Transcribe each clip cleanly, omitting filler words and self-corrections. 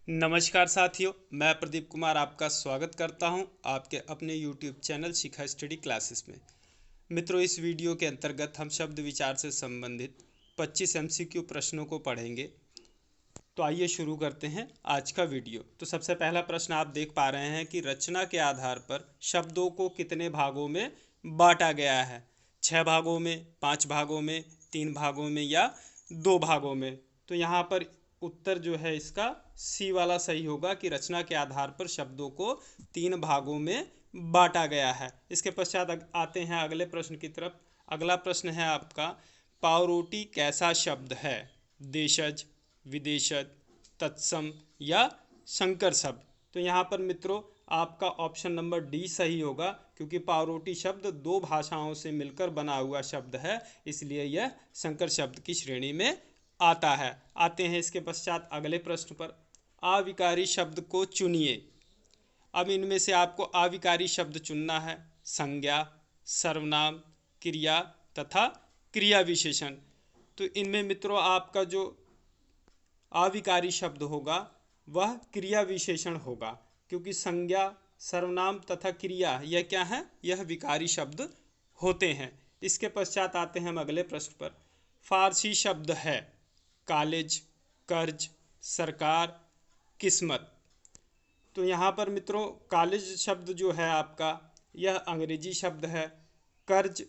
नमस्कार साथियों, मैं प्रदीप कुमार आपका स्वागत करता हूं आपके अपने YouTube चैनल शिखा स्टडी क्लासेस में। मित्रों, इस वीडियो के अंतर्गत हम शब्द विचार से संबंधित 25 MCQ प्रश्नों को पढ़ेंगे। तो आइए शुरू करते हैं आज का वीडियो। तो सबसे पहला प्रश्न आप देख पा रहे हैं कि रचना के आधार पर शब्दों को कितने भागों में बांटा गया है। 6 भागों में, 5 भागों में, 3 भागों में या 2 भागों में। तो यहाँ पर उत्तर जो है इसका सी वाला सही होगा कि रचना के आधार पर शब्दों को 3 भागों में बांटा गया है। इसके पश्चात आते हैं अगले प्रश्न की तरफ। अगला प्रश्न है आपका, पावरोटी कैसा शब्द है? देशज, विदेशज, तत्सम या संकर शब्द। तो यहाँ पर मित्रों आपका ऑप्शन नंबर डी सही होगा, क्योंकि पावरोटी शब्द 2 भाषाओं से मिलकर बना हुआ शब्द है, इसलिए यह संकर शब्द की श्रेणी में आता है। आते हैं इसके पश्चात अगले प्रश्न पर। अविकारी शब्द को चुनिए। अब इनमें से आपको अविकारी शब्द चुनना है। संज्ञा, सर्वनाम, क्रिया तथा क्रिया विशेषण। तो इनमें मित्रों आपका जो अविकारी शब्द होगा वह क्रिया विशेषण होगा, क्योंकि संज्ञा, सर्वनाम तथा क्रिया यह क्या है? यह विकारी शब्द होते हैं। इसके पश्चात आते हैं हम अगले प्रश्न पर। फारसी शब्द है कॉलेज, कर्ज, सरकार, किस्मत। तो यहाँ पर मित्रों कॉलेज शब्द जो है आपका यह अंग्रेजी शब्द है, कर्ज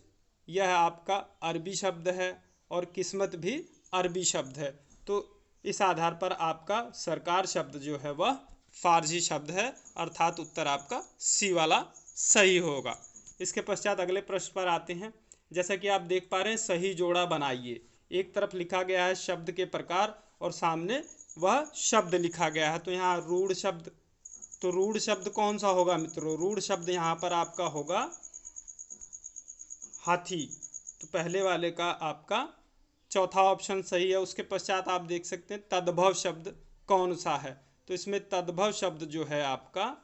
यह आपका अरबी शब्द है और किस्मत भी अरबी शब्द है। तो इस आधार पर आपका सरकार शब्द जो है वह फारसी शब्द है, अर्थात उत्तर आपका सी वाला सही होगा। इसके पश्चात अगले प्रश्न पर आते हैं। जैसा कि आप देख पा रहे हैं, सही जोड़ा बनाइए। एक तरफ लिखा गया है शब्द के प्रकार और सामने वह शब्द लिखा गया है। तो यहाँ रूढ़ शब्द, तो रूढ़ शब्द कौन सा होगा मित्रों? रूढ़ शब्द यहाँ पर आपका होगा हाथी। तो पहले वाले का आपका चौथा ऑप्शन सही है। उसके पश्चात आप देख सकते हैं तद्भव शब्द कौन सा है। तो इसमें तद्भव शब्द जो है आपका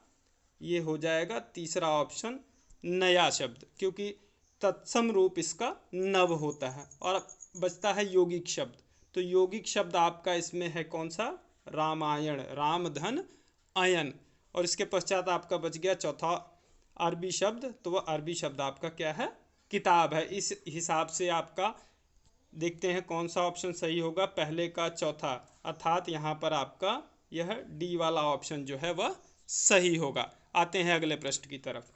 ये हो जाएगा तीसरा ऑप्शन, नया शब्द, क्योंकि तत्सम रूप इसका नव होता है। और बचता है यौगिक शब्द। तो यौगिक शब्द आपका इसमें है कौन सा? रामायण, राम धन अयन। और इसके पश्चात आपका बच गया चौथा अरबी शब्द। तो वह अरबी शब्द आपका क्या है? किताब है। इस हिसाब से आपका देखते हैं कौन सा ऑप्शन सही होगा, पहले का चौथा, अर्थात यहाँ पर आपका यह डी वाला ऑप्शन जो है वह सही होगा। आते हैं अगले प्रश्न की तरफ।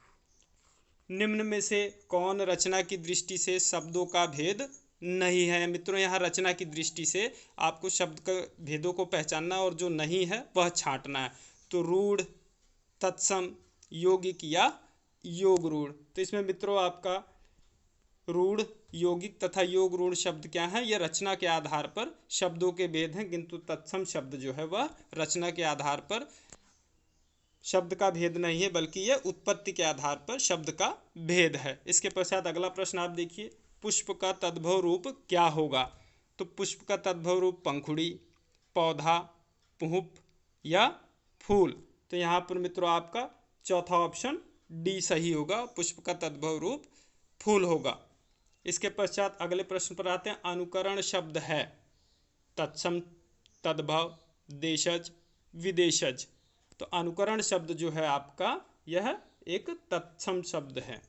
निम्न में से कौन रचना की दृष्टि से शब्दों का भेद नहीं है? मित्रों यहाँ रचना की दृष्टि से आपको शब्द का भेदों को पहचानना और जो नहीं है वह छांटना है। तो रूढ़, तत्सम, यौगिक या योग रूढ़। तो इसमें मित्रों आपका रूढ़, यौगिक तथा योग रूढ़ शब्द क्या है? यह रचना के आधार पर शब्दों के भेद हैं, किंतु तत्सम शब्द जो है वह रचना के आधार पर शब्द का भेद नहीं है, बल्कि यह उत्पत्ति के आधार पर शब्द का भेद है। इसके पश्चात अगला प्रश्न आप देखिए, पुष्प का तद्भव रूप क्या होगा? तो पुष्प का तद्भव रूप पंखुड़ी, पौधा, पुष्प या फूल। तो यहाँ पर मित्रों आपका चौथा ऑप्शन डी सही होगा, पुष्प का तद्भव रूप फूल होगा। इसके पश्चात अगले प्रश्न पर आते हैं। अनुकरण शब्द है तत्सम, तद्भव, देशज, विदेशज। तो अनुकरण शब्द जो है आपका यह एक तत्सम शब्द है।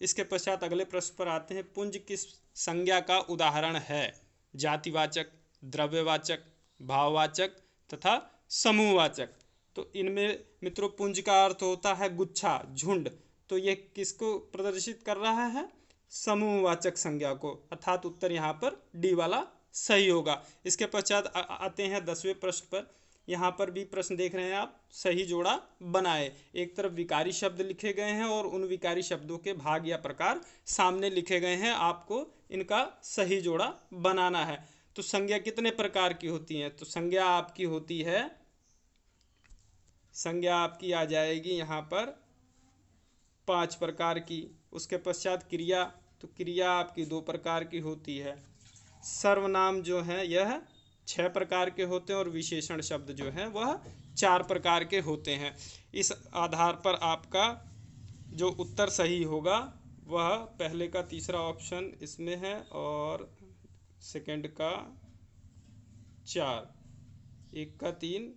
इसके पश्चात अगले प्रश्न पर आते हैं। पुंज किस संज्ञा का उदाहरण है? जातिवाचक, द्रव्यवाचक, भाववाचक तथा समूहवाचक। तो इनमें मित्रों पुंज का अर्थ होता है गुच्छा, झुंड। तो यह किसको प्रदर्शित कर रहा है? समूहवाचक संज्ञा को, अर्थात उत्तर यहाँ पर डी वाला सही होगा। इसके पश्चात आते हैं 10वें प्रश्न पर। यहाँ पर भी प्रश्न देख रहे हैं आप, सही जोड़ा बनाए। एक तरफ विकारी शब्द लिखे गए हैं और उन विकारी शब्दों के भाग या प्रकार सामने लिखे गए हैं, आपको इनका सही जोड़ा बनाना है। तो संज्ञा कितने प्रकार की होती हैं? तो संज्ञा आपकी होती है, संज्ञा आपकी आ जाएगी यहाँ पर 5 प्रकार की। उसके पश्चात क्रिया, तो क्रिया आपकी 2 प्रकार की होती है। सर्वनाम जो है यह 6 प्रकार के होते हैं और विशेषण शब्द जो है वह 4 प्रकार के होते हैं। इस आधार पर आपका जो उत्तर सही होगा वह पहले का तीसरा ऑप्शन इसमें है और सेकंड का 4, एक का 3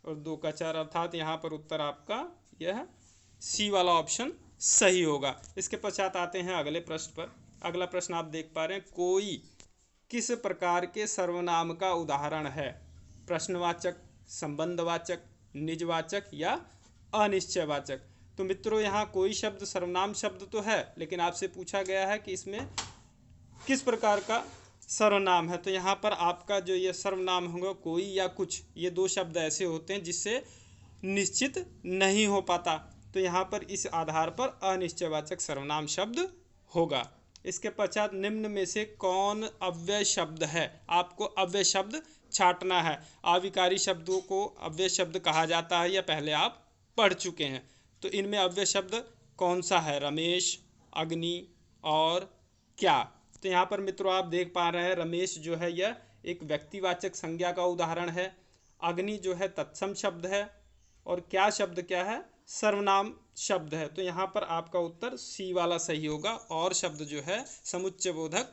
और 2 का 4, अर्थात यहाँ पर उत्तर आपका यह सी वाला ऑप्शन सही होगा। इसके पश्चात आते हैं अगले प्रश्न पर। अगला प्रश्न आप देख पा रहे हैं, कोई किस प्रकार के सर्वनाम का उदाहरण है? प्रश्नवाचक, संबंधवाचक, निजवाचक या अनिश्चयवाचक। तो मित्रों यहाँ कोई शब्द सर्वनाम शब्द तो है, लेकिन आपसे पूछा गया है कि इसमें किस प्रकार का सर्वनाम है। तो यहाँ पर आपका जो ये सर्वनाम होगा, कोई या कुछ, ये 2 शब्द ऐसे होते हैं जिससे निश्चित नहीं हो पाता। तो यहाँ पर इस आधार पर अनिश्चयवाचक सर्वनाम शब्द होगा। इसके पश्चात निम्न में से कौन अव्यय शब्द है? आपको अव्यय शब्द छांटना है। अविकारी शब्दों को अव्यय शब्द कहा जाता है, या पहले आप पढ़ चुके हैं। तो इनमें अव्यय शब्द कौन सा है? रमेश, अग्नि और क्या। तो यहाँ पर मित्रों आप देख पा रहे हैं, रमेश जो है यह एक व्यक्तिवाचक संज्ञा का उदाहरण है, अग्नि जो है तत्सम शब्द है, और क्या शब्द क्या है? सर्वनाम शब्द है। तो यहाँ पर आपका उत्तर सी वाला सही होगा। और शब्द जो है समुच्चय बोधक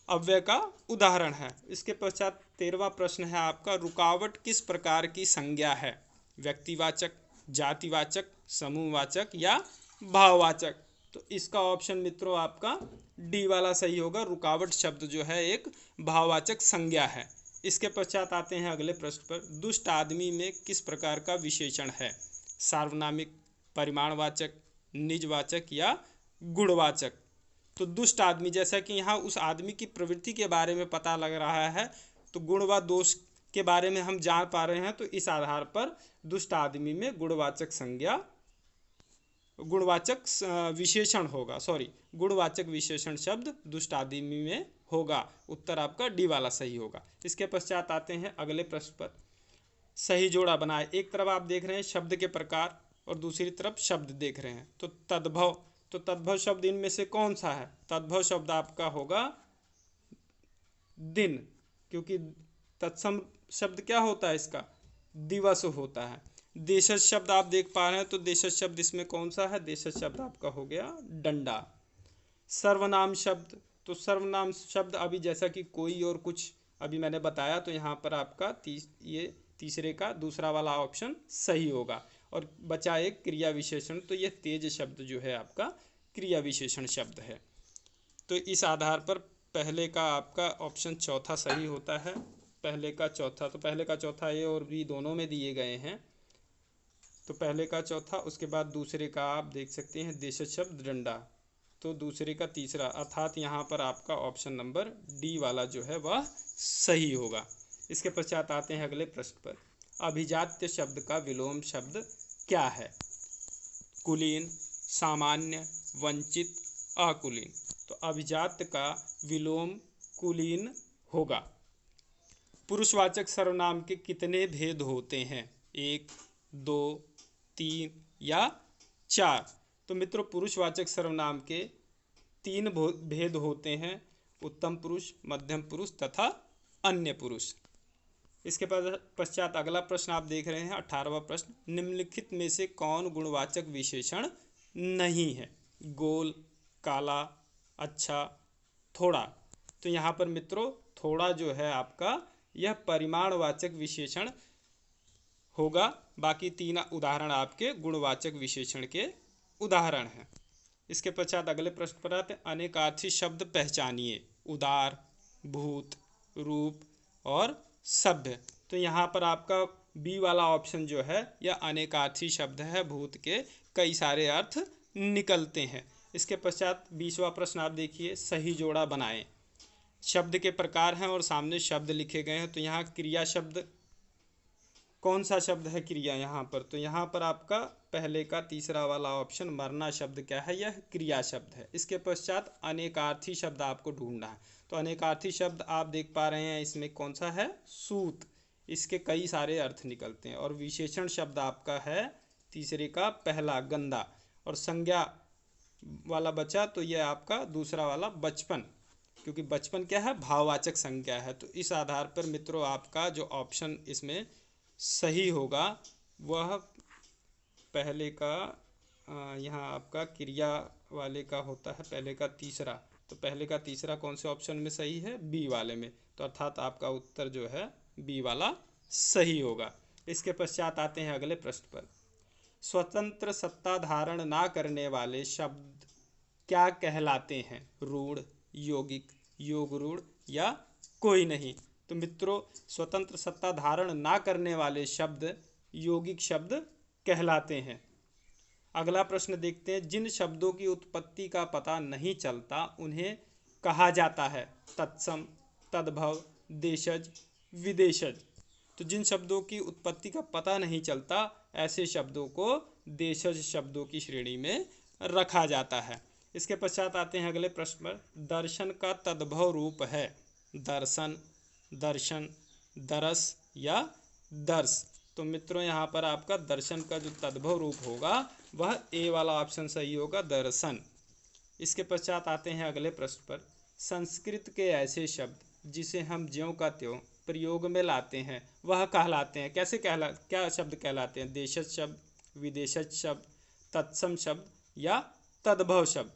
अव्यय का उदाहरण है। इसके पश्चात 13वां प्रश्न है आपका, रुकावट किस प्रकार की संज्ञा है? व्यक्तिवाचक, जातिवाचक, समूहवाचक या भाववाचक। तो इसका ऑप्शन मित्रों आपका डी वाला सही होगा। रुकावट शब्द जो है एक भाववाचक संज्ञा है। इसके पश्चात आते हैं अगले प्रश्न पर, दुष्ट आदमी में किस प्रकार का विशेषण है? सार्वनामिक, परिमाणवाचक, निजवाचक या गुणवाचक। तो दुष्ट आदमी, जैसा कि यहाँ उस आदमी की प्रवृत्ति के बारे में पता लग रहा है, तो गुण व दोष के बारे में हम जान पा रहे हैं। तो इस आधार पर दुष्ट आदमी में गुणवाचक संज्ञा, गुणवाचक विशेषण होगा, गुणवाचक विशेषण शब्द दुष्ट आदमी में होगा। उत्तर आपका डी वाला सही होगा। इसके पश्चात आते हैं अगले प्रश्न पर, सही जोड़ा बनाए। एक तरफ आप देख रहे हैं शब्द के प्रकार और दूसरी तरफ शब्द देख रहे हैं। तो तद्भव, तो तद्भव शब्द इनमें से कौन सा है? तद्भव शब्द आपका होगा दिन, क्योंकि तत्सम शब्द क्या होता है इसका? दिवस होता है। देशज शब्द आप देख पा रहे हैं, तो देशज शब्द इसमें कौन सा है? देशज शब्द आपका हो गया डंडा। सर्वनाम शब्द, तो सर्वनाम शब्द अभी जैसा कि कोई और कुछ अभी मैंने बताया, तो यहाँ पर आपका ये तीसरे का दूसरा वाला ऑप्शन सही होगा। और बचा एक क्रिया विशेषण, तो ये तेज शब्द जो है आपका क्रिया विशेषण शब्द है। तो इस आधार पर पहले का आपका ऑप्शन चौथा सही होता है। पहले का चौथा, तो पहले का चौथा ए और बी दोनों में दिए गए हैं। तो पहले का चौथा, उसके बाद दूसरे का आप देख सकते हैं देशज शब्द डंडा, तो दूसरे का तीसरा, अर्थात यहाँ पर आपका ऑप्शन नंबर डी वाला जो है वह सही होगा। इसके पश्चात आते हैं अगले प्रश्न पर, अभिजात्य शब्द का विलोम शब्द क्या है? कुलीन, सामान्य, वंचित, अकुलीन। तो अभिजात्य का विलोम कुलीन होगा। पुरुषवाचक सर्वनाम के कितने भेद होते हैं? 1, 2, 3 या 4। तो मित्रों पुरुषवाचक सर्वनाम के 3 भेद होते हैं, उत्तम पुरुष, मध्यम पुरुष तथा अन्य पुरुष। इसके पश्चात अगला प्रश्न आप देख रहे हैं 18वां प्रश्न, निम्नलिखित में से कौन गुणवाचक विशेषण नहीं है? गोल, काला, अच्छा, थोड़ा। तो यहाँ पर मित्रों थोड़ा जो है आपका यह परिमाणवाचक विशेषण होगा। बाकी 3 उदाहरण आपके गुणवाचक विशेषण के उदाहरण हैं। इसके पश्चात अगले प्रश्न पर आते हैं, अनेकार्थी शब्द पहचानिए। उदार, भूत, रूप और सभ्य। तो यहाँ पर आपका बी वाला ऑप्शन जो है यह अनेकार्थी शब्द है, भूत के कई सारे अर्थ निकलते हैं। इसके पश्चात 20वां प्रश्न आप देखिए, सही जोड़ा बनाएं। शब्द के प्रकार हैं और सामने शब्द लिखे गए हैं। तो यहाँ क्रिया शब्द, कौन सा शब्द है क्रिया यहाँ पर? तो यहाँ पर आपका पहले का तीसरा वाला ऑप्शन मरना शब्द क्या है? यह क्रिया शब्द है। इसके पश्चात अनेकार्थी शब्द आपको ढूंढना है। तो अनेकार्थी शब्द आप देख पा रहे हैं, इसमें कौन सा है? सूत, इसके कई सारे अर्थ निकलते हैं। और विशेषण शब्द आपका है तीसरे का पहला, गंदा। और संज्ञा वाला बचा, तो यह आपका दूसरा वाला बचपन, क्योंकि बचपन क्या है? भाववाचक संज्ञा है। तो इस आधार पर मित्रों आपका जो ऑप्शन इसमें सही होगा वह पहले का, यहाँ आपका क्रिया वाले का होता है पहले का तीसरा। तो पहले का तीसरा कौन से ऑप्शन में सही है? बी वाले में। तो अर्थात आपका उत्तर जो है बी वाला सही होगा। इसके पश्चात आते हैं अगले प्रश्न पर। स्वतंत्र सत्ता धारण ना करने वाले शब्द क्या कहलाते हैं? रूढ़, यौगिक, योग रूढ़ या कोई नहीं। तो मित्रों, स्वतंत्र सत्ता धारण ना करने वाले शब्द यौगिक शब्द कहलाते हैं। अगला प्रश्न देखते हैं। जिन शब्दों की उत्पत्ति का पता नहीं चलता उन्हें कहा जाता है? तत्सम, तद्भव, देशज, विदेशज। तो जिन शब्दों की उत्पत्ति का पता नहीं चलता ऐसे शब्दों को देशज शब्दों की श्रेणी में रखा जाता है। इसके पश्चात आते हैं अगले प्रश्न पर। दर्शन का तद्भव रूप है? दर्शन, दर्शन, दरस या दर्श। तो मित्रों, यहाँ पर आपका दर्शन का जो तद्भव रूप होगा वह ए वाला ऑप्शन सही होगा, दर्शन। इसके पश्चात आते हैं अगले प्रश्न पर। संस्कृत के ऐसे शब्द जिसे हम ज्यों का त्यों प्रयोग में लाते हैं वह कहलाते हैं? क्या शब्द कहलाते हैं? देशज शब्द, विदेशज शब्द, तत्सम शब्द या तद्भव शब्द।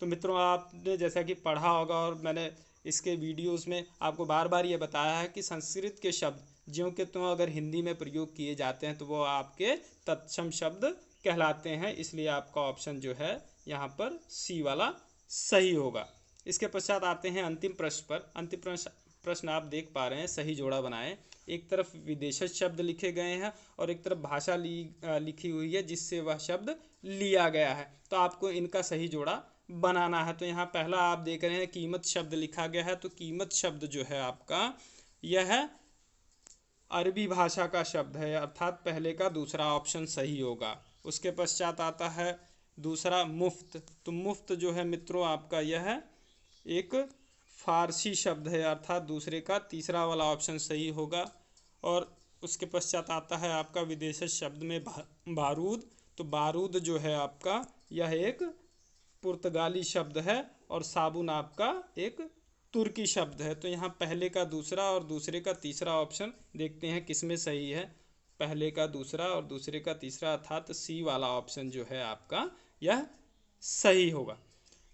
तो मित्रों, आपने जैसा कि पढ़ा होगा और मैंने इसके वीडियोस में आपको बार बार ये बताया है कि संस्कृत के शब्द ज्यों के त्यों अगर हिंदी में प्रयोग किए जाते हैं तो वो आपके तत्सम शब्द कहलाते हैं। इसलिए आपका ऑप्शन जो है यहाँ पर सी वाला सही होगा। इसके पश्चात आते हैं अंतिम प्रश्न पर। अंतिम प्रश्न आप देख पा रहे हैं, सही जोड़ा बनाएं। एक तरफ विदेशज शब्द लिखे गए हैं और एक तरफ भाषा लिखी हुई है जिससे वह शब्द लिया गया है। तो आपको इनका सही जोड़ा बनाना है। तो यहाँ पहला आप देख रहे हैं कीमत शब्द लिखा गया है। तो कीमत शब्द जो है आपका यह अरबी भाषा का शब्द है, अर्थात पहले का दूसरा ऑप्शन सही होगा। उसके पश्चात आता है दूसरा मुफ्त। तो मुफ्त जो है मित्रों आपका यह एक फारसी शब्द है, अर्थात दूसरे का तीसरा वाला ऑप्शन सही होगा। और उसके पश्चात आता है आपका विदेशज शब्द में बारूद। तो बारूद जो है आपका यह एक पुर्तगाली शब्द है और साबुन आपका एक तुर्की शब्द है। तो यहाँ पहले का दूसरा और दूसरे का तीसरा ऑप्शन देखते हैं किसमें सही है। पहले का दूसरा और दूसरे का तीसरा, अर्थात सी वाला ऑप्शन जो है आपका यह सही होगा।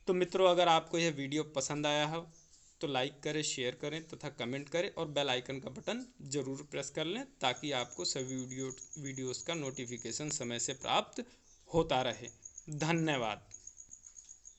तो मित्रों, अगर आपको यह वीडियो पसंद आया हो तो लाइक करें, शेयर करें तथा कमेंट करें और बेल आइकन का बटन ज़रूर प्रेस कर लें ताकि आपको सभी वीडियोस का नोटिफिकेशन समय से प्राप्त होता रहे। धन्यवाद।